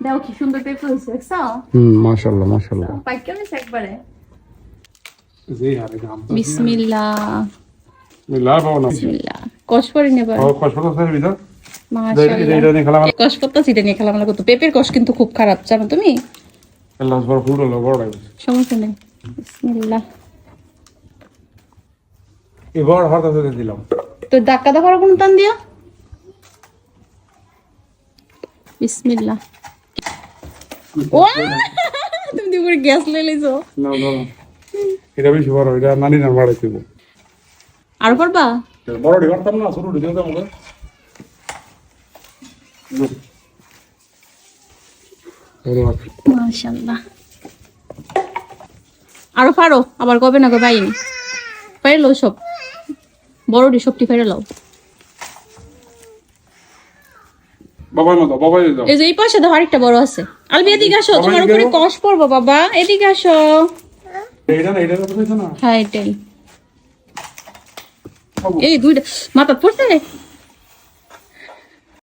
দেখো কি সুন্দর পেঁপে হয়েছে দেখছো? মাশাআল্লাহ মাশাআল্লাহ। পাইকা হয়েছে একবারে। যেই হারে দাম তো বিসমিল্লাহ বিসমিল্লাহ বাবা বিসমিল্লাহ। কষ করে নেবা। কষ্ট করে ভিতর মাশাআল্লাহ। এটা নিয়ে খেলা কষ করতেছি, এটা নিয়ে খেলামেলা করতে। পেঁপের কষ কিন্তু খুব খারাপ জানো তুমি? আল্লাহ বড় ফুল হলো বড় সমস্যা নেই। বিসমিল্লাহ। এই বড় হাত ধরে দিলাম তো ধাক্কা দেওয়ার কোন টান দিয়া? বিসমিল্লাহ। ও তুমি দি করে গ্যাস লই লইছো। না না এটা বেশি বড়, এটা নানি না বাড়াইতে দিব। আর করবা? বড় ডি করতাম না, ছোট ডি দিতাম ওকে। মাশাআল্লাহ। আরো পারো, আবার কবে না কবে পাইনি। পাইরে লও সব। বড় ডি সবটি পাইরে লও। বাবার মতো বাবাই দাও। এই যে এই পাশে দাও, আরেকটা বড় আছে। আলবি এদিকে আসো, তোমার উপরে কষ পড়বো বাবা। এদিকে আসো। এটা না এটা তো কইছ না। হ্যাঁ এটাই। এই দুইটা মাথা পড়ছে।